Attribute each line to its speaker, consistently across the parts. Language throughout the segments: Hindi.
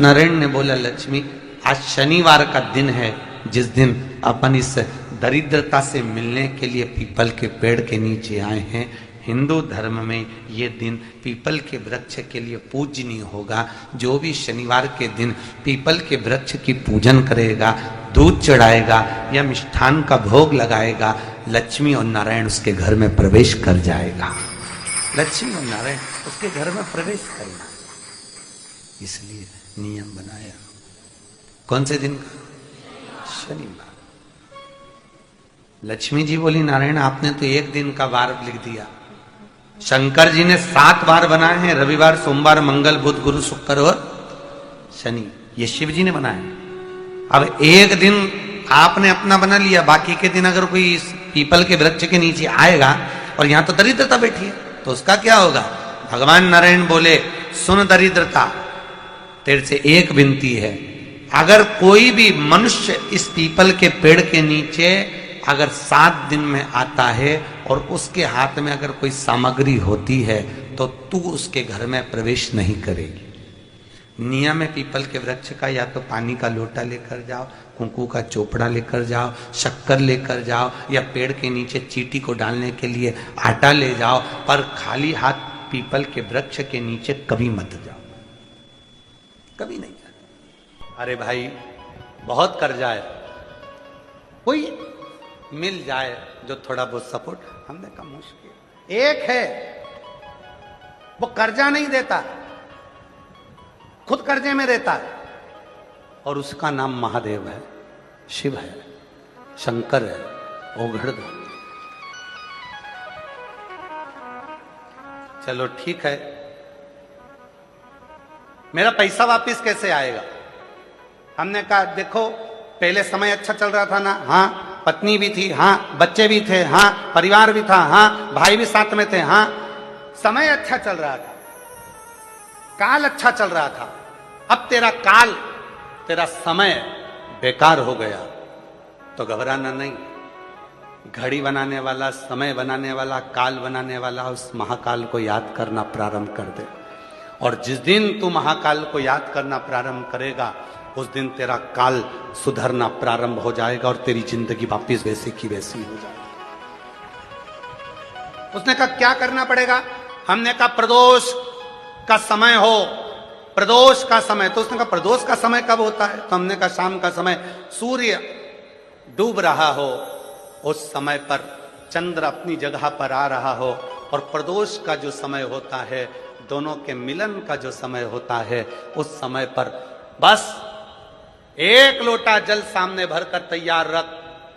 Speaker 1: नारायण ने बोला, लक्ष्मी आज शनिवार का दिन है, जिस दिन अपन इस दरिद्रता से मिलने के लिए पीपल के पेड़ के नीचे आए हैं। हिंदू धर्म में ये दिन पीपल के वृक्ष के लिए पूजनीय होगा। जो भी शनिवार के दिन पीपल के वृक्ष की पूजन करेगा, दूध चढ़ाएगा या मिष्ठान का भोग लगाएगा, लक्ष्मी और नारायण उसके घर में प्रवेश कर जाएगा। लक्ष्मी और नारायण उसके घर में प्रवेश करना, इसलिए नियम बनाया। कौन से दिन का? शनिवार। लक्ष्मी जी बोली, नारायण आपने तो एक दिन का वार लिख दिया। शंकर जी ने 7 वार बनाए हैं, रविवार, सोमवार, मंगल, बुध, गुरु, शुक्र और शनि। ये शिव जी ने बनाए। अब एक दिन आपने अपना बना लिया, बाकी के दिन अगर कोई इस पीपल के वृक्ष के नीचे आएगा और यहां तो दरिद्रता बैठी है, तो उसका क्या होगा? भगवान नारायण बोले, सुन दरिद्रता, तेरे से एक विनती है, अगर कोई भी मनुष्य इस पीपल के पेड़ के नीचे अगर 7 दिन में आता है और उसके हाथ में अगर कोई सामग्री होती है तो तू उसके घर में प्रवेश नहीं करेगी। नियम है पीपल के वृक्ष का, या तो पानी का लोटा लेकर जाओ, कुंकू का चोपड़ा लेकर जाओ, शक्कर लेकर जाओ, या पेड़ के नीचे चींटी को डालने के लिए आटा ले जाओ, पर खाली हाथ पीपल के वृक्ष के नीचे कभी मत जाओ, कभी नहीं। अरे भाई बहुत कर्जा है, कोई मिल जाए जो थोड़ा बहुत सपोर्ट। हमने कहा मुश्किल एक है, वो कर्जा नहीं देता, खुद कर्जे में रहता है, और उसका नाम महादेव है, शिव है, शंकर है, ओघड़दानी। चलो ठीक है, मेरा पैसा वापिस कैसे आएगा? हमने कहा देखो, पहले समय अच्छा चल रहा था ना, हाँ, पत्नी भी थी, हाँ, बच्चे भी थे, हाँ, परिवार भी था, हाँ, भाई भी साथ में थे, हाँ, समय अच्छा चल रहा था, काल अच्छा चल रहा था। अब तेरा काल, तेरा समय बेकार हो गया तो घबराना नहीं। घड़ी बनाने वाला, समय बनाने वाला, काल बनाने वाला उस महाकाल को याद करना प्रारंभ कर दे, और जिस दिन तू महाकाल को याद करना प्रारंभ करेगा उस दिन तेरा काल सुधरना प्रारंभ हो जाएगा और तेरी जिंदगी वापिस वैसी की वैसी हो जाएगी। उसने कहा क्या करना पड़ेगा? हमने कहा प्रदोष का समय हो, प्रदोष का समय। तो उसने कहा प्रदोष का समय कब होता है? तो हमने कहा शाम का समय, सूर्य डूब रहा हो, उस समय पर चंद्र अपनी जगह पर आ रहा हो, और प्रदोष का जो समय होता है, दोनों के मिलन का जो समय होता है, उस समय पर बस 1 लोटा जल सामने भरकर तैयार रख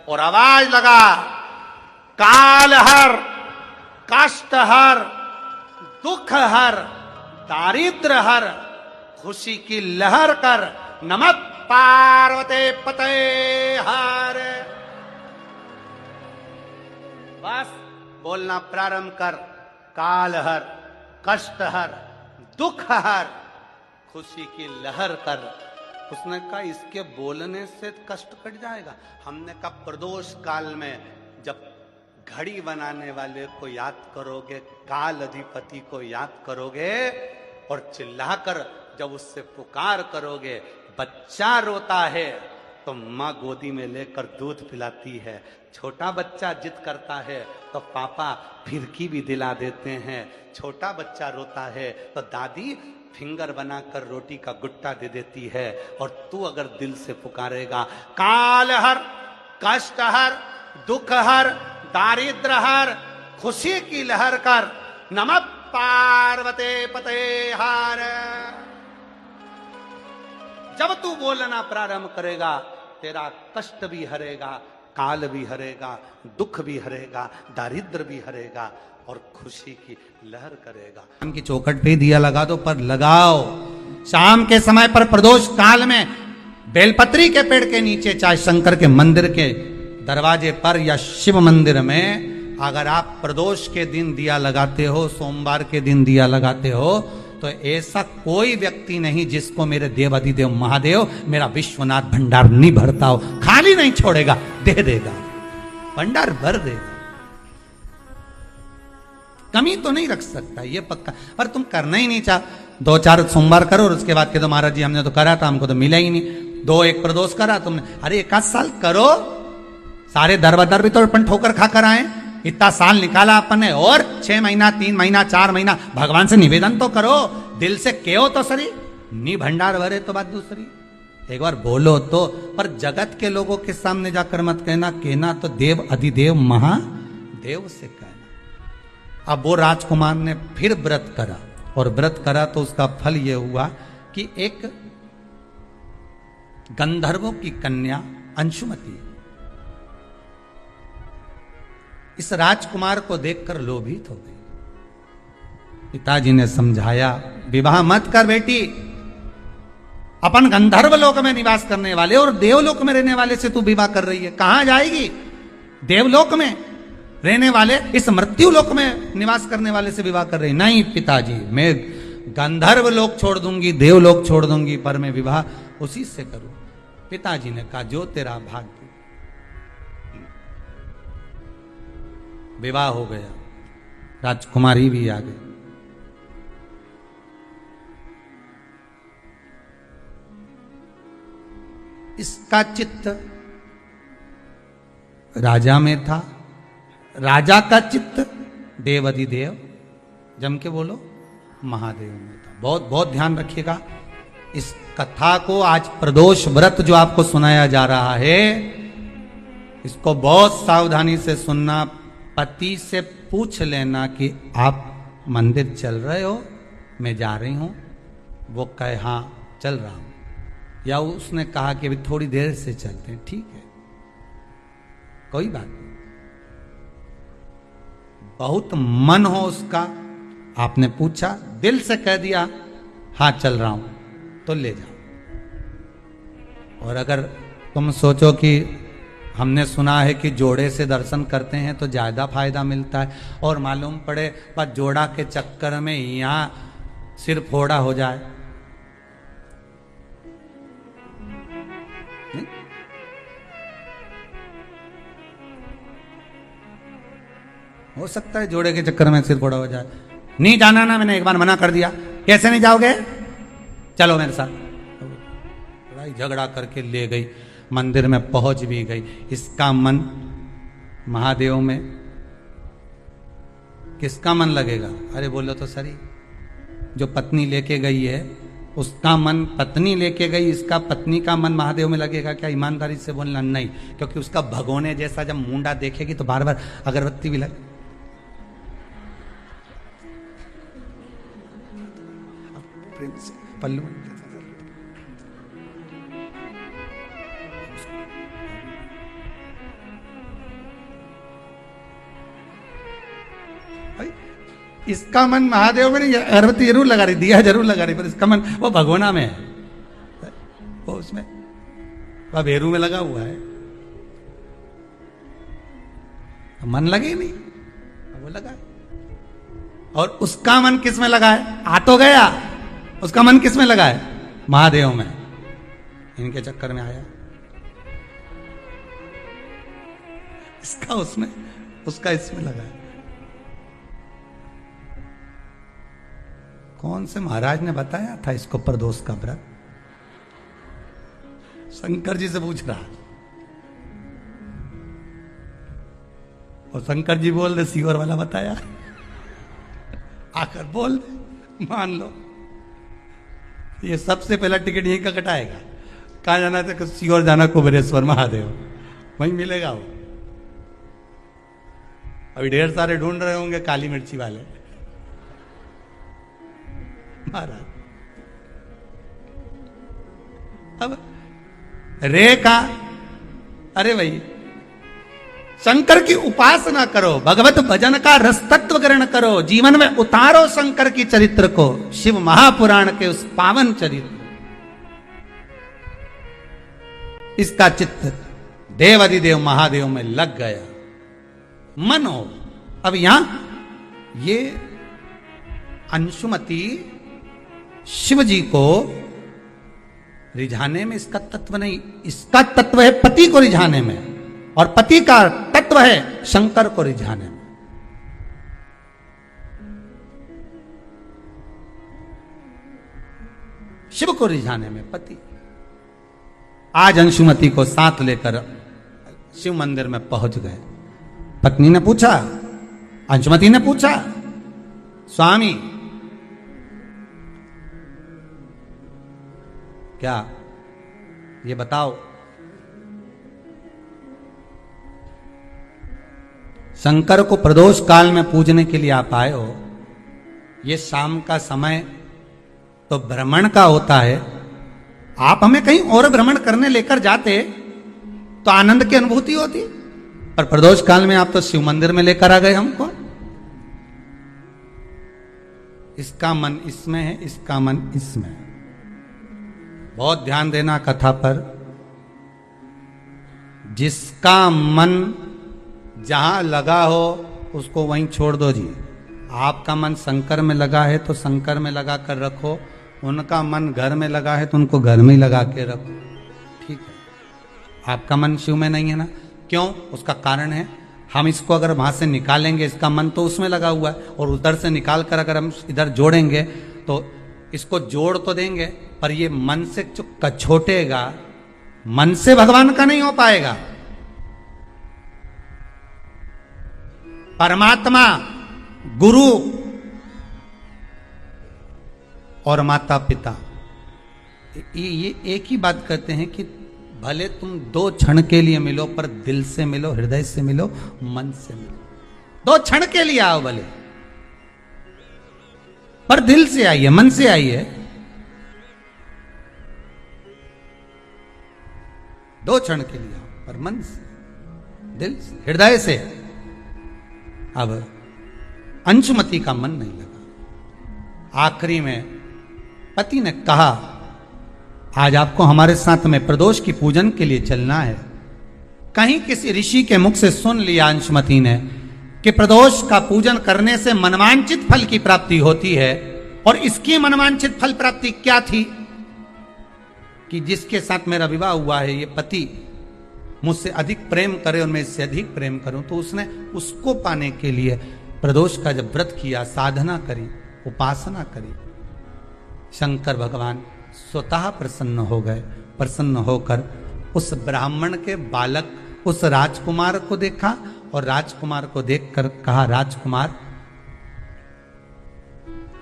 Speaker 1: और आवाज लगा, काल हर, कष्ट हर, दुख हर, दारिद्र हर, खुशी की लहर कर, नमः पार्वती पते हर। बस बोलना प्रारंभ कर, काल हर, कष्ट हर, दुख हर, खुशी की लहर कर। उसने कहा इसके बोलने से कष्ट कट जाएगा। हमने कहा प्रदोष काल में जब घड़ी बनाने वाले को याद करोगे, काल अधिपति को याद करोगे, और चिल्लाकर जब उससे पुकार करोगे, बच्चा रोता है तो माँ गोदी में लेकर दूध पिलाती है, छोटा बच्चा जिद करता है तो पापा फिरकी भी दिला देते हैं, छोटा बच्चा रोता है तो दादी फिंगर बनाकर रोटी का गुट्टा दे देती है। और तू अगर दिल से पुकारेगा, काल हर, कष्ट हर, दुख हर, दारिद्र हर, खुशी की लहर कर, नमः पार्वती पते हर। जब तू बोलना प्रारंभ करेगा, तेरा कष्ट भी हरेगा, काल भी हरेगा, दुख भी हरेगा, दारिद्र भी हरेगा, और खुशी की लहर करेगा। शाम की चौखट पे दिया लगा दो, पर लगाओ शाम के समय पर, प्रदोष काल में बेलपत्री के पेड़ के नीचे, चाहे शंकर के मंदिर के दरवाजे पर या शिव मंदिर में, अगर आप प्रदोष के दिन दिया लगाते हो, सोमवार के दिन दिया लगाते हो, तो ऐसा कोई व्यक्ति नहीं जिसको मेरे देवाधिदेव महादेव, मेरा विश्वनाथ भंडार नहीं भरता हो, खाली नहीं छोड़ेगा, दे देगा, भंडार भर देगा, कमी तो नहीं रख सकता, ये पक्का। पर तुम करना ही नहीं चाह, 2-4 सोमवार करो और उसके बाद के तो महाराज जी हमने तो करा था, हमको तो मिला ही नहीं। 2-1 प्रदोष करा तुमने, अरे 1 साल करो, सारे दर भी तो अपन ठोकर खा कर आए, इतना साल निकाला अपन ने, और 6 महीना 3 महीना 4 महीना भगवान से निवेदन तो करो, दिल से कहो तो सरी, नी भंडार भरे तो बात दूसरी, एक बार बोलो तो। पर जगत के लोगों के सामने जाकर मत कहना, कहना तो देव अधिदेव महादेव से कहना। अब वो राजकुमार ने फिर व्रत करा, और व्रत करा तो उसका फल यह हुआ कि एक गंधर्वों की कन्या अंशुमति इस राजकुमार को देखकर लोभित हो गई। पिताजी ने समझाया, विवाह मत कर बेटी, अपन गंधर्व लोक में निवास करने वाले और देवलोक में रहने वाले से तू विवाह कर रही है, कहां जाएगी? देवलोक में रहने वाले इस मृत्यु लोक में निवास करने वाले से विवाह कर रही। नहीं पिताजी, मैं गंधर्व लोक छोड़ दूंगी, देवलोक छोड़ दूंगी, पर मैं विवाह उसी से करूं। पिताजी ने कहा, जो तेरा भाग्य। विवाह हो गया, राजकुमारी भी आ गई। इसका चित्त राजा में था, राजा का चित्त देवाधिदेव, जम के बोलो, महादेव में था। बहुत बहुत ध्यान रखिएगा इस कथा को। आज प्रदोष व्रत जो आपको सुनाया जा रहा है, इसको बहुत सावधानी से सुनना। पति से पूछ लेना कि आप मंदिर चल रहे हो, मैं जा रही हूं, वो कहे हाँ चल रहा हूं, या उसने कहा कि अभी थोड़ी देर से चलते हैं, ठीक है, कोई बात नहीं। बहुत मन हो उसका, आपने पूछा, दिल से कह दिया हाँ चल रहा हूं, तो ले जाओ। और अगर तुम सोचो कि हमने सुना है कि जोड़े से दर्शन करते हैं तो ज्यादा फायदा मिलता है, और मालूम पड़े पर जोड़ा के चक्कर में यहां सिर फोड़ा हो जाए, हो सकता है जोड़े के चक्कर में सिर फोड़ा हो जाए। नहीं जाना ना, मैंने एक बार मना कर दिया, कैसे नहीं जाओगे, चलो मेरे साथ। लड़ाई झगड़ा करके ले गई, मंदिर में पहुंच भी गई। इसका मन महादेव में, किसका मन लगेगा? अरे बोलो तो सही, जो पत्नी लेके गई है उसका मन, पत्नी लेके गई, इसका पत्नी का मन महादेव में लगेगा क्या? ईमानदारी से बोलना नहीं, क्योंकि उसका भगोने जैसा जब मुंडा देखेगी तो बार बार अगरबत्ती भी लगे। पल्लू इसका मन महादेव में नहीं, अगरबत्ती जरूर लगा रही, दिया जरूर लगा रही, पर इसका मन वो भगोना में है, वो उसमें वह भेरू में लगा हुआ है, मन लगे नहीं, वो लगा है। और उसका मन किस में लगा है? आ तो गया, उसका मन किस में लगा है? महादेव में। इनके चक्कर में आया, इसका उसमें, उसका इसमें लगा है। कौन से महाराज ने बताया था इसको प्रदोष का व्रत? शंकर जी से पूछ रहा, और शंकर जी बोल रहे सीवर वाला बताया। आकर बोल दे, मान लो, ये सबसे पहला टिकट यहीं का कटाएगा। कहाँ जाना था? सीवर जाना, कुबेरेश्वर महादेव, वहीं मिलेगा वो। अभी ढेर सारे ढूंढ रहे होंगे काली मिर्ची वाले महाराज। अब रे का, अरे भाई शंकर की उपासना करो, भगवत भजन का रस तत्व ग्रहण करो, जीवन में उतारो शंकर की चरित्र को, शिव महापुराण के उस पावन चरित्र। इसका चित्त देवाधिदेव महादेव में लग गया, मन हो। अब यहां ये अंशुमति शिव जी को रिझाने में इसका तत्व नहीं, इसका तत्व है पति को रिझाने में, और पति का तत्व है शंकर को रिझाने में। शिव को रिझाने में पति। आज अंशुमति को साथ लेकर शिव मंदिर में पहुंच गए। पत्नी ने पूछा, अंशुमति ने पूछा, स्वामी क्या ये बताओ, शंकर को प्रदोष काल में पूजने के लिए आप आए हो, ये शाम का समय तो भ्रमण का होता है, आप हमें कहीं और भ्रमण करने लेकर जाते तो आनंद की अनुभूति होती, पर प्रदोष काल में आप तो शिव मंदिर में लेकर आ गए हमको। इसका मन इसमें है, इसका मन इसमें है। बहुत ध्यान देना कथा पर। जिसका मन जहां लगा हो उसको वहीं छोड़ दो जी। आपका मन शंकर में लगा है तो शंकर में लगा कर रखो, उनका मन घर में लगा है तो उनको घर में ही लगा के रखो, ठीक है। आपका मन शिव में नहीं है ना, क्यों? उसका कारण है, हम इसको अगर वहां से निकालेंगे, इसका मन तो उसमें लगा हुआ है, और उधर से निकाल कर अगर हम इधर जोड़ेंगे तो इसको जोड़ तो देंगे, पर ये मन से जो कछोटेगा, मन से भगवान का नहीं हो पाएगा। परमात्मा, गुरु और माता पिता ये एक ही बात कहते हैं कि भले तुम 2 क्षण के लिए मिलो, पर दिल से मिलो, हृदय से मिलो, मन से मिलो। 2 क्षण के लिए आओ भले, पर दिल से आइए, मन से आइए। 2 क्षण के लिए आओ, पर मन से, दिल से, हृदय से। अब अंशुमति का मन नहीं लगा। आखिरी में पति ने कहा, आज आपको हमारे साथ में प्रदोष की पूजन के लिए चलना है। कहीं किसी ऋषि के मुख से सुन लिया अंशुमति ने कि प्रदोष का पूजन करने से मनवांछित फल की प्राप्ति होती है, और इसकी मनवांछित फल प्राप्ति क्या थी कि जिसके साथ मेरा विवाह हुआ है, ये पति मुझसे अधिक प्रेम करे और मैं इससे अधिक प्रेम करूं, तो उसने उसको पाने के लिए प्रदोष का जब व्रत किया, साधना करी, उपासना करी, शंकर भगवान स्वतः प्रसन्न हो गए। प्रसन्न होकर उस ब्राह्मण के बालक, उस राजकुमार को देखा, और राजकुमार को देखकर कहा, राजकुमार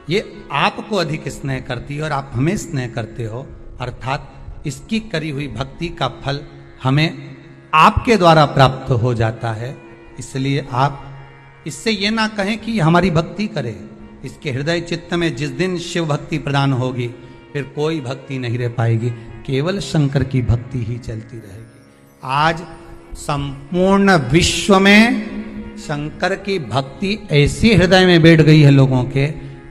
Speaker 1: ये आपको अधिक स्नेह करती है और आप हमें स्नेह करते हो, अर्थात इसकी करी हुई भक्ति का फल हमें आपके द्वारा प्राप्त हो जाता है, इसलिए आप इससे ये ना कहें कि हमारी भक्ति करे। इसके हृदय चित्त में जिस दिन शिव भक्ति प्रदान होगी, फिर कोई भक्ति नहीं रह पाएगी, केवल शंकर की भक्ति ही चलती रहेगी। आज संपूर्ण विश्व में शंकर की भक्ति ऐसी हृदय में बैठ गई है लोगों के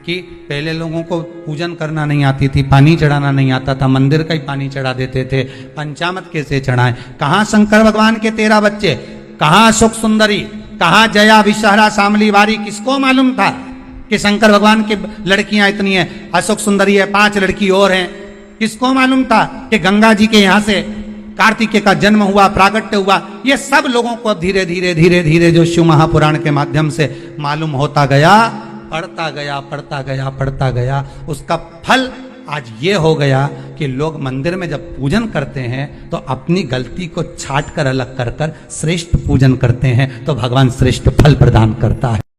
Speaker 1: कि पहले लोगों को पूजन करना नहीं आती थी, पानी चढ़ाना नहीं आता था, मंदिर का ही पानी चढ़ा देते थे, पंचामृत कैसे चढ़ाएं। कहाँ शंकर भगवान के 13 बच्चे, कहाँ सुख सुंदरी, कहाँ जया विषहरा शामली वारी, किसको मालूम था कि शंकर भगवान की लड़कियां इतनी है, अशोक सुंदरी है, 5 लड़की और हैं। किसको मालूम था कि गंगा जी के यहाँ से कार्तिकेय का जन्म हुआ, प्रागट्य हुआ। ये सब लोगों को अब धीरे धीरे धीरे धीरे जो शिव महापुराण के माध्यम से मालूम होता गया, पढ़ता गया, पढ़ता गया, पढ़ता गया, उसका फल आज ये हो गया कि लोग मंदिर में जब पूजन करते हैं तो अपनी गलती को छाट कर अलग कर कर श्रेष्ठ पूजन करते हैं, तो भगवान श्रेष्ठ फल प्रदान करता है।